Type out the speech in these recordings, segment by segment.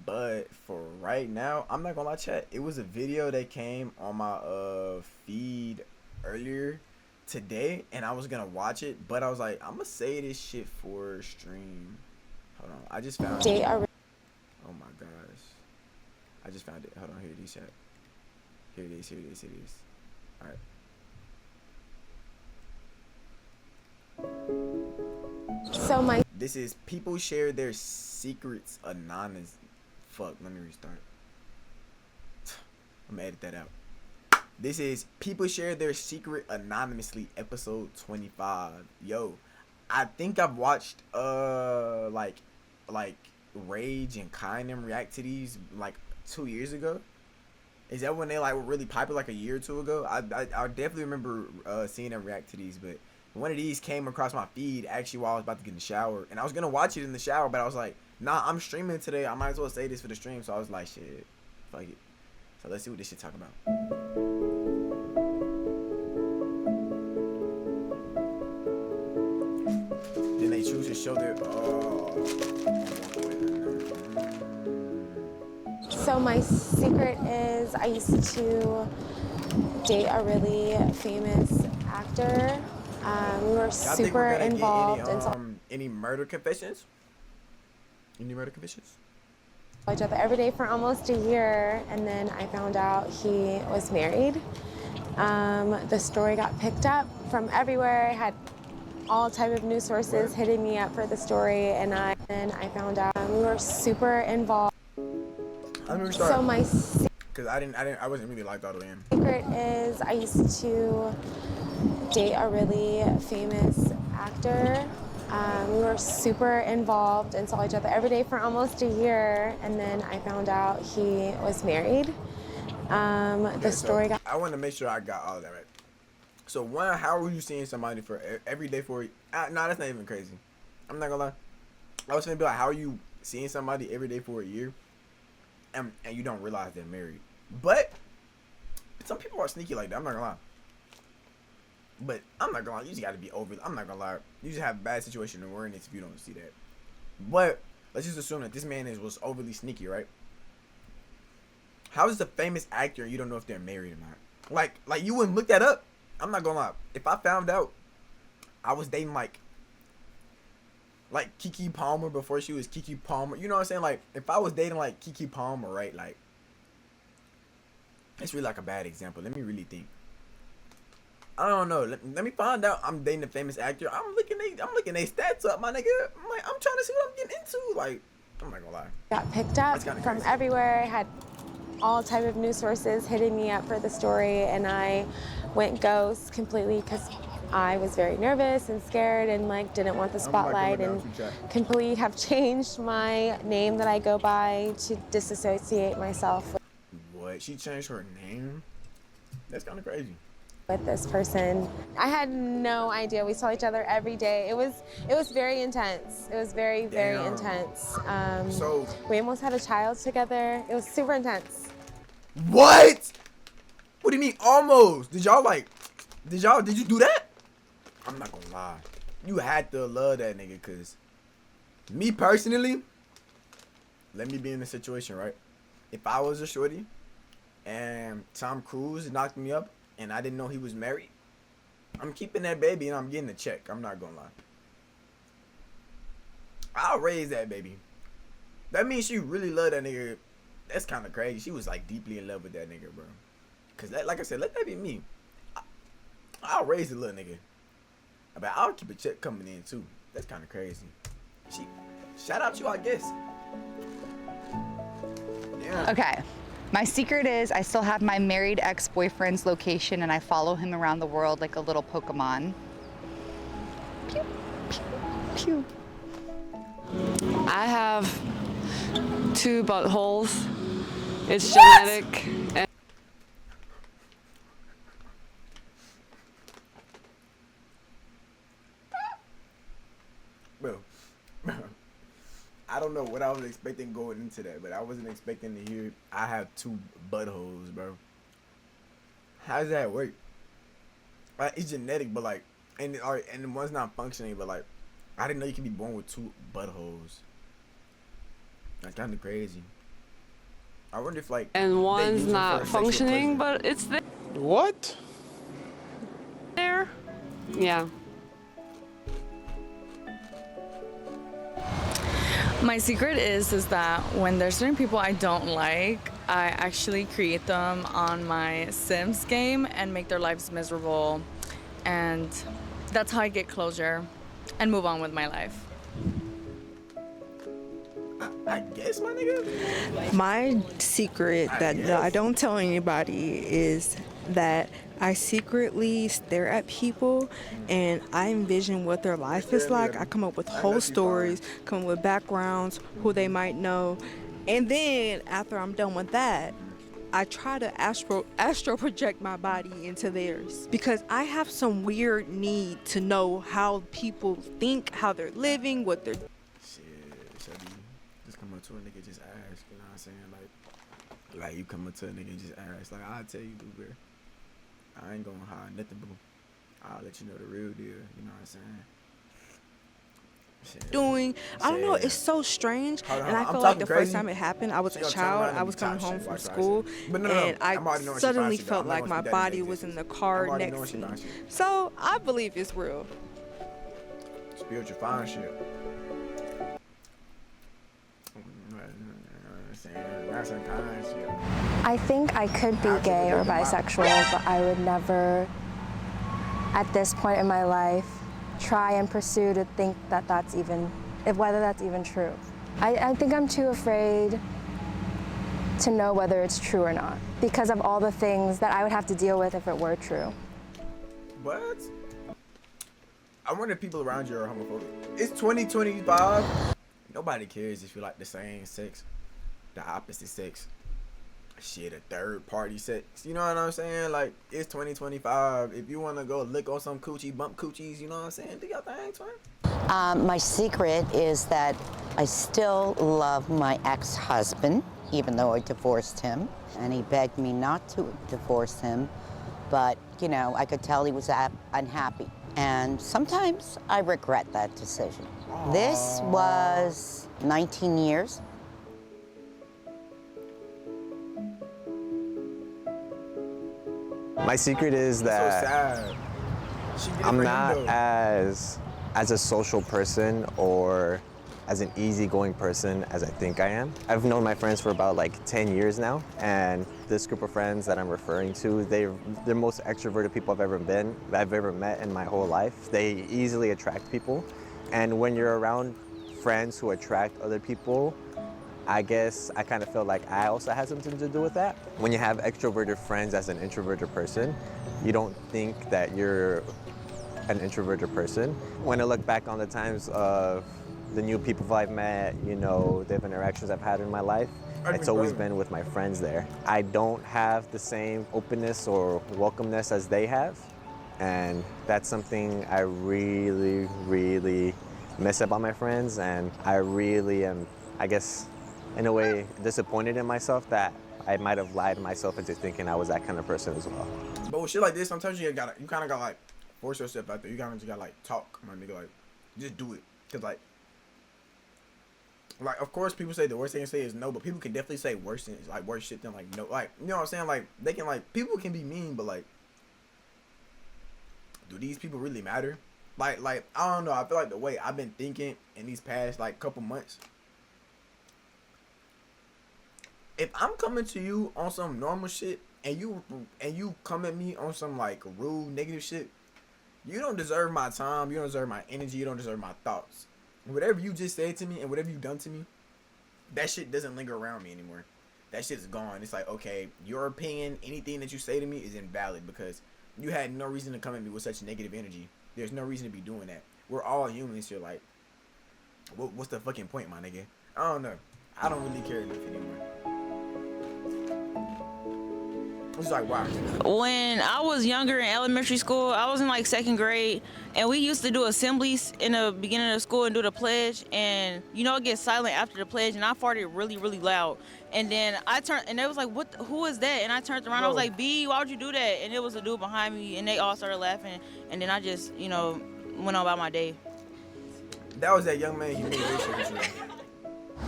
But for right now, I'm not gonna lie, chat. It was a video that came on my feed earlier today, and I was gonna watch it, but I was like, I'm gonna say this shit for stream. Hold on, I just found it. Oh my gosh, I just found it. Hold on, here it is, chat. Here it is. Here it is. Here it is. All right. So this is people share their secrets anonymous. Fuck, let me restart. I'm gonna edit that out. This is people share their secret anonymously, episode 25. Yo, I think I've watched like Rage and Kind react to these like 2 years ago. Is that when they like were really popular, like a year or two ago? I definitely remember seeing them react to these, but one of these came across my feed actually while I was about to get in the shower, and I was gonna watch it in the shower, but I was like, nah, I'm streaming today. I might as well say this for the stream. So I was like, shit, fuck it. So let's see what this shit talking about. Then they choose to show their So my secret is I used to date a really famous actor. We were super involved. Any murder confessions? Any murder confessions? Each other every day for almost a year, and then I found out he was married. The story got picked up from everywhere. I had all type of news sources hitting me up for the story, and I found out we were super involved. Let me restart. So my because I wasn't really liked all the way in. secret is I used to date a really famous actor. We were super involved and saw each other every day for almost a year, and then I found out he was married. The story got. I want to make sure I got all of that right. So one, how were you seeing somebody for every day for? Nah, that's not even crazy. I'm not gonna lie. I was gonna be like, how are you seeing somebody every day for a year, and you don't realize they're married? But some people are sneaky like that. I'm not gonna lie. But I'm not gonna lie, you just gotta be over. I'm not gonna lie, you just have a bad situation and we're in it if you don't see that. But let's just assume that this man was overly sneaky, right? How is a famous actor and you don't know if they're married or not? Like you wouldn't look that up. I'm not gonna lie. If I found out I was dating like Keke Palmer before she was Keke Palmer, you know what I'm saying? Like if I was dating like Keke Palmer, right? Like it's really like a bad example. Let me really think. I don't know. Let me find out I'm dating a famous actor. I'm looking their stats up, my nigga. I'm trying to see what I'm getting into. Like, I'm not gonna lie. Got picked up from everywhere. I had all type of news sources hitting me up for the story, and I went ghost completely because I was very nervous and scared and like didn't want the spotlight, and completely have changed my name that I go by to disassociate myself. What? She changed her name? That's kind of crazy. With this person, I had no idea. We saw each other every day. It was very intense. It was very intense. So we almost had a child together. It was super intense. What? What do you mean almost? Did you do that? I'm not gonna lie. You had to love that nigga, cause me personally, let me be in the situation, right? If I was a shorty and Tom Cruise knocked me up and I didn't know he was married, I'm keeping that baby and I'm getting a check. I'm not gonna lie. I'll raise that baby. That means she really loved that nigga. That's kind of crazy. She was like deeply in love with that nigga, bro. Cause like I said, let that be me. I'll raise the little nigga. But I'll keep a check coming in too. That's kind of crazy. Shout out you, I guess. Yeah. Okay. My secret is I still have my married ex-boyfriend's location and I follow him around the world like a little Pokemon. Pew, pew, pew. I have 2 buttholes. It's genetic. And Bro, I don't know what I was expecting going into that, but I wasn't expecting to hear I have 2 buttholes, bro. How does that work? Like, it's genetic, but like, and one's not functioning, but like, I didn't know you can be born with 2 buttholes. That's kind of crazy. I wonder if like and they one's use them not for sexual functioning, pleasure. but it's What? there. Yeah. My secret is that when there's certain people I don't like, I actually create them on my Sims game and make their lives miserable. And that's how I get closure and move on with my life. I guess, my nigga. My secret that I don't tell anybody is that I secretly stare at people and I envision what their life is like. I come up with whole stories, come up with backgrounds, who they might know. And then after I'm done with that, I try to astro project my body into theirs because I have some weird need to know how people think, how they're living, what they're Shit, Shelby, just come up to a nigga, just ask. You know what I'm saying? Like you come up to a nigga and just ask. Like I'll tell you, boo bear. I ain't gonna hide nothing, boo. I'll let you know the real deal. You know what I'm saying? Shit. doing. I don't know. Shit. It's so strange, Hold on, and I I'm feel like talking the crazy. first time it happened, I was She a gonna turn child. around and I be was coming top home shit. from Watch what I school, say. But no, and I'm already knowing I she suddenly fine shit, though. felt I'm not like gonna my speak that in body your was in the business. car I'm already knowing next she to me. fine shit. So I believe it's real. Spiritual fine shit. That's some kind shit. I think I could be gay or bisexual, but I would never, at this point in my life, try and pursue to think that that's even, whether that's even true. I think I'm too afraid to know whether it's true or not because of all the things that I would have to deal with if it were true. What? I wonder if people around you are homophobic. It's 2025. Nobody cares if you like the same sex, the opposite sex, shit, a third party sex. You know what I'm saying? Like, it's 2025. If you want to go lick on some coochie, bump coochies, you know what I'm saying? Do your thing, twin. My secret is that I still love my ex-husband, even though I divorced him. And he begged me not to divorce him, but, you know, I could tell he was unhappy. And sometimes I regret that decision. Aww. This was 19 years. My secret is that I'm not as a social person or as an easygoing person as I think I am. I've known my friends for about like 10 years now, and this group of friends that I'm referring to, they're the most extroverted people I've ever met in my whole life. They easily attract people, and when you're around friends who attract other people, I guess I kind of feel like I also had something to do with that. When you have extroverted friends as an introverted person, you don't think that you're an introverted person. When I look back on the times of the new people I've met, you know, the interactions I've had in my life, it's always been with my friends there. I don't have the same openness or welcomeness as they have, and that's something I really, really miss about my friends, and I really am, I guess, in a way, disappointed in myself that I might have lied myself into thinking I was that kind of person as well. But with shit like this, sometimes you kind of gotta like force yourself out there. You kind of just gotta like talk, my nigga, like just do it. Cause like of course people say the worst they can say is no, but people can definitely say worse shit than like no. Like, you know what I'm saying? Like they can like, people can be mean, but like, do these people really matter? Like I don't know. I feel like the way I've been thinking in these past like couple months. If I'm coming to you on some normal shit and you come at me on some like rude, negative shit, you don't deserve my time, you don't deserve my energy, you don't deserve my thoughts. Whatever you just said to me and whatever you done to me, that shit doesn't linger around me anymore. That shit's gone. It's like, okay, your opinion, anything that you say to me is invalid because you had no reason to come at me with such negative energy. There's no reason to be doing that. We're all humans here. Like, what's the fucking point, my nigga? I don't know. I don't really care enough anymore. It's like, wow. When I was younger in elementary school, I was in like second grade, and we used to do assemblies in the beginning of school and do the pledge, and you know, it gets silent after the pledge, and I farted really, really loud. And then I turned, and they was like, who is that? And I turned around, I was like, B, why would you do that? And it was a dude behind me, and they all started laughing, and then I just, you know, went on about my day. That was that young man, he made racial injury.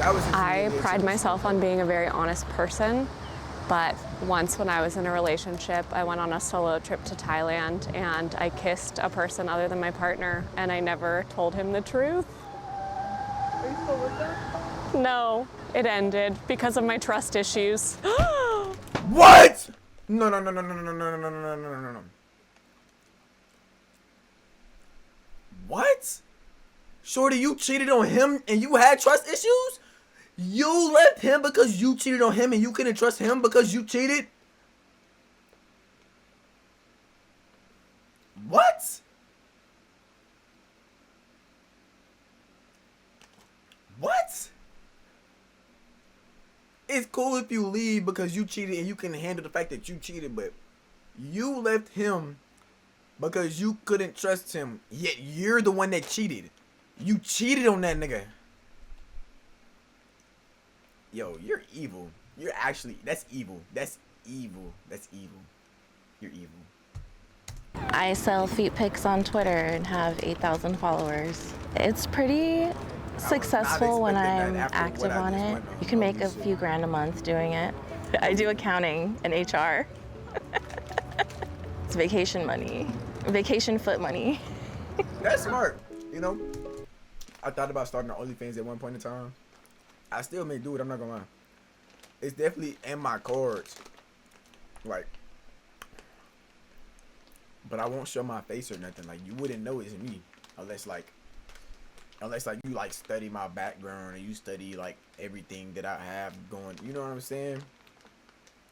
I pride myself on being a very honest person, but once when I was in a relationship, I went on a solo trip to Thailand and I kissed a person other than my partner and I never told him the truth. Are you still with them? No, it ended because of my trust issues. What? No. What? Shorty, you cheated on him and you had trust issues? You left him because you cheated on him and you couldn't trust him because you cheated? What? What? It's cool if you leave because you cheated and you can handle the fact that you cheated, but you left him because you couldn't trust him, yet you're the one that cheated. You cheated on that nigga. Yo, you're evil. You're actually, that's evil. That's evil. That's evil. You're evil. I sell feet pics on Twitter and have 8,000 followers. It's pretty successful when I'm active on it. You can make a few grand a month doing it. I do accounting and HR. It's vacation money. Vacation foot money. That's smart. You know, I thought about starting an OnlyFans at one point in time. I still may do it, I'm not gonna lie. It's definitely in my cards. Like, but I won't show my face or nothing. Like, you wouldn't know it's me. Unless you like study my background and you study like everything that I have going. You know what I'm saying?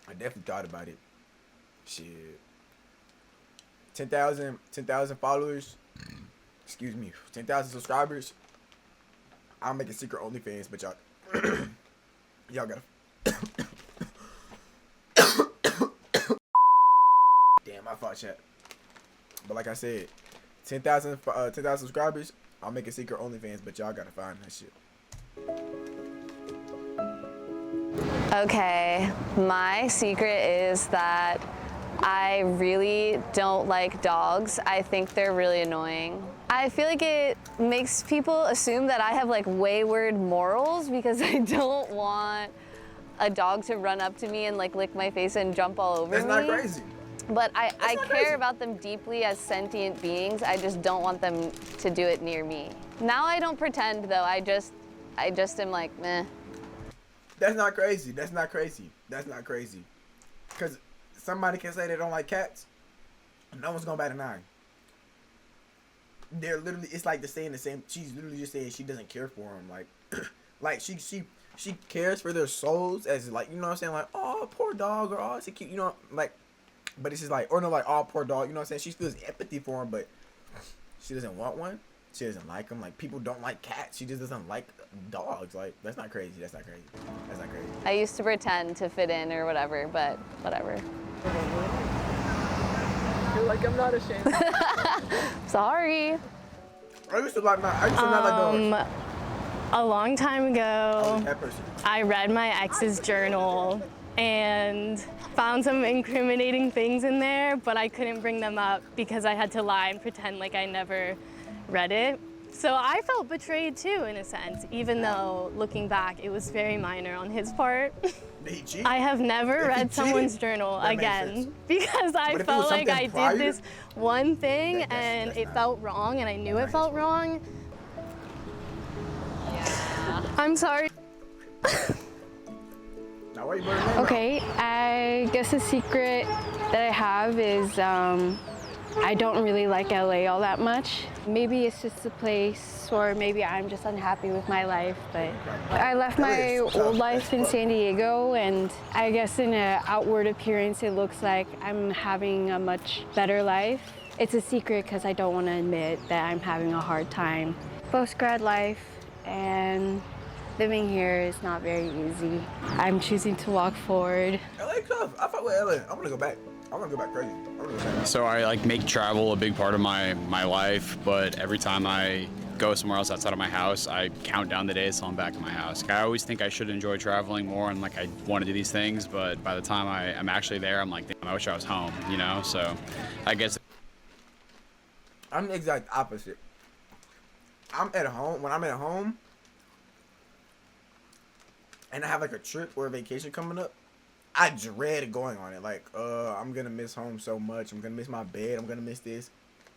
I definitely thought about it. Shit. 10,000 followers. Excuse me. 10,000 subscribers. I'll make a secret OnlyFans, but y'all gotta. Damn, I fought chat. But like I said, 10,000 subscribers. I'll make a secret OnlyFans, but y'all gotta find that shit. Okay, my secret is that I really don't like dogs. I think they're really annoying. I feel like it makes people assume that I have like wayward morals because I don't want a dog to run up to me and like lick my face and jump all over me. That's not crazy. But I care about them deeply as sentient beings. I just don't want them to do it near me. Now I don't pretend though. I just am like, meh. That's not crazy. That's not crazy. That's not crazy. Cause somebody can say they don't like cats. No one's gonna bat an eye. They're literally, it's like they're saying the same. She's literally just saying she doesn't care for them. Like, like she cares for their souls as like, you know what I'm saying? Like, oh, poor dog, or oh, it's a cute, you know, like. But it's just like, or no, like, oh, poor dog, you know what I'm saying? She feels empathy for him, but she doesn't want one. She doesn't like them. Like, people don't like cats. She just doesn't like dogs. Like, that's not crazy. That's not crazy. That's not crazy. I used to pretend to fit in or whatever, but whatever. You're like, I'm not ashamed. Sorry. I used to not like dogs. A long time ago, That person. I read my ex's journal and found some incriminating things in there, but I couldn't bring them up because I had to lie and pretend like I never read it. So I felt betrayed too, in a sense, even though looking back, it was very minor on his part. I have never read someone's journal again because I felt like I did this one thing and it felt wrong and I knew it felt wrong. I'm sorry. Okay, I guess a secret that I have is I don't really like LA all that much. Maybe it's just a place, or maybe I'm just unhappy with my life, but I left my old life in San Diego, and I guess in an outward appearance, it looks like I'm having a much better life. It's a secret because I don't want to admit that I'm having a hard time. Post-grad life and living here is not very easy. I'm choosing to walk forward. LA tough. I fuck with LA. I'm gonna go back. I'm gonna go back crazy. So I like make travel a big part of my life, but every time I go somewhere else outside of my house, I count down the days till I'm back in my house. I always think I should enjoy traveling more and like I want to do these things, but by the time I'm actually there, I'm like, damn, I wish I was home, you know? So I guess I'm the exact opposite. I'm at home. When I'm at home, and I have like a trip or a vacation coming up, I dread going on it. Like, I'm gonna miss home so much. I'm gonna miss my bed. I'm gonna miss this.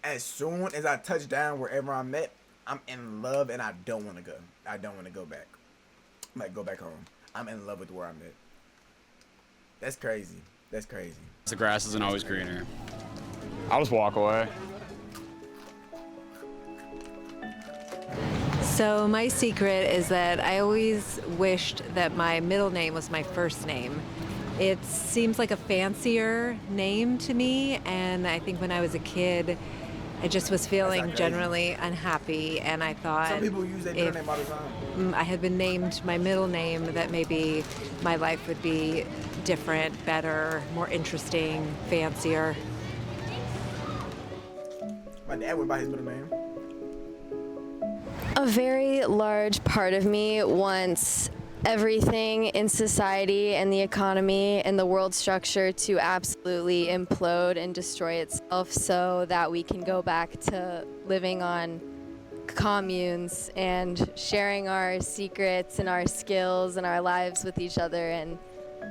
As soon as I touch down wherever I'm at, I'm in love and I don't want to go. I don't want to go back. Like, go back home. I'm in love with where I'm at. That's crazy. That's crazy. The grass isn't always greener. I'll just walk away. So my secret is that I always wished that my middle name was my first name. It seems like a fancier name to me, and I think when I was a kid, I just was feeling generally unhappy, and I thought some people use their middle name all the time. I had been named my middle name, that maybe my life would be different, better, more interesting, fancier. My dad went by his middle name. A very large part of me wants everything in society and the economy and the world structure to absolutely implode and destroy itself so that we can go back to living on communes and sharing our secrets and our skills and our lives with each other and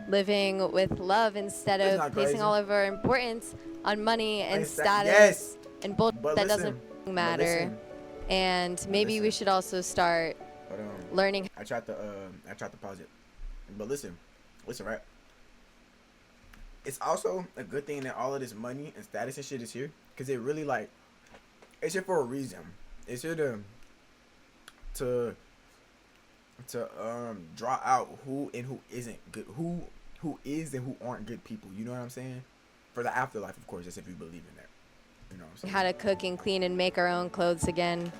living with love instead of placing all of our importance on money and status and bullshit that doesn't matter. And maybe we should also start learning. I tried to pause it, but listen, right? It's also a good thing that all of this money and status and shit is here, cause it really like, it's here for a reason. It's here to draw out who and who isn't good, who is and who aren't good people. You know what I'm saying? For the afterlife, of course, that's if you believe in that. You know what I'm saying? How to cook and clean and make our own clothes again.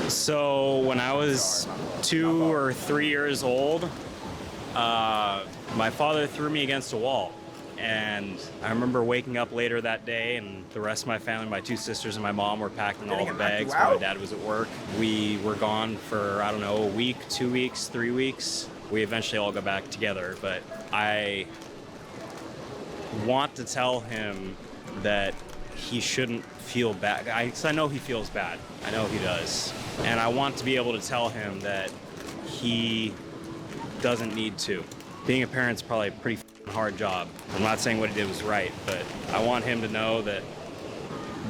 So when I was 2 or 3 years old, my father threw me against a wall. And I remember waking up later that day, and the rest of my family, my 2 sisters and my mom, were packing all the bags while my dad was at work. We were gone for, I don't know, a week, 2 weeks, 3 weeks. We eventually all got back together, but I want to tell him that he shouldn't feel bad. Because I know he feels bad. I know he does. And I want to be able to tell him that he doesn't need to. Being a parent's probably a pretty hard job. I'm not saying what he did was right, but I want him to know that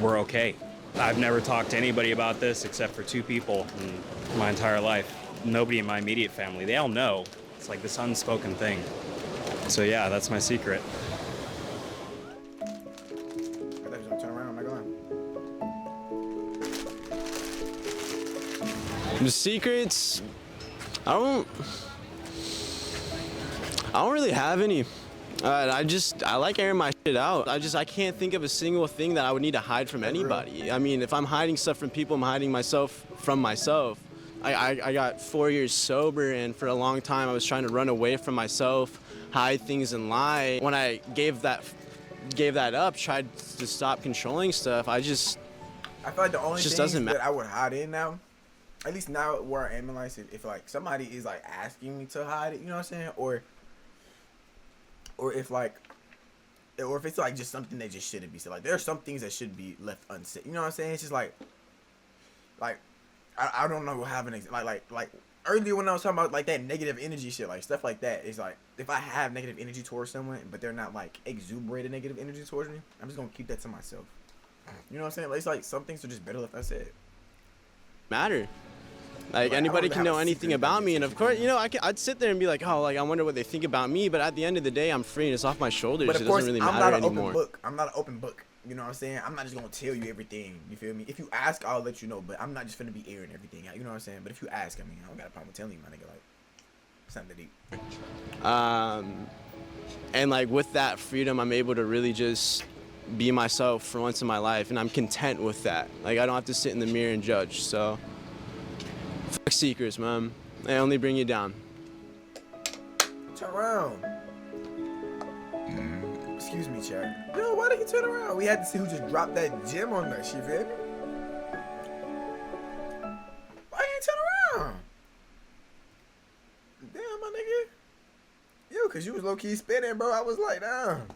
we're okay. I've never talked to anybody about this except for 2 people in my entire life. Nobody in my immediate family. They all know. It's like this unspoken thing. So yeah, that's my secret. I thought he was gonna turn around. I'm not going. The secrets, I don't really have any. I like airing my shit out. I can't think of a single thing that I would need to hide from anybody. I mean, if I'm hiding stuff from people, I'm hiding myself from myself. I got 4 years sober, and for a long time I was trying to run away from myself, hide things and lie. When I gave that up, tried to stop controlling stuff, I feel like the only things that I would hide in now, at least now where I am in life, if like somebody is like asking me to hide it, you know what I'm saying, or if it's like just something that just shouldn't be said. Like there are some things that should be left unsaid. You know what I'm saying? It's just like I don't know having like earlier when I was talking about like that negative energy shit, like stuff like that. It's like if I have negative energy towards someone, but they're not like exuberated negative energy towards me, I'm just gonna keep that to myself. You know what I'm saying? Like, it's like some things are just better left unsaid. Matter. Like anybody can know anything about me, and of course, you know, I'd sit there and be like, oh, like I wonder what they think about me. But at the end of the day, I'm free and it's off my shoulders. But it doesn't really matter anymore. I'm not an open book. You know what I'm saying? I'm not just gonna tell you everything. You feel me? If you ask, I'll let you know. But I'm not just gonna be airing everything out. You know what I'm saying? But if you ask, I mean, I don't got a problem with telling you, my nigga. Like, it's not that deep. And like with that freedom, I'm able to really just be myself for once in my life, and I'm content with that. Like I don't have to sit in the mirror and judge. So, fuck secrets, man. They only bring you down. Turn around. Excuse me, chat. Yo, why did he turn around? We had to see who just dropped that gem on that shit, man. Why he ain't turn around? Damn, my nigga. Yo, cause you was low-key spinning, bro. I was like, damn.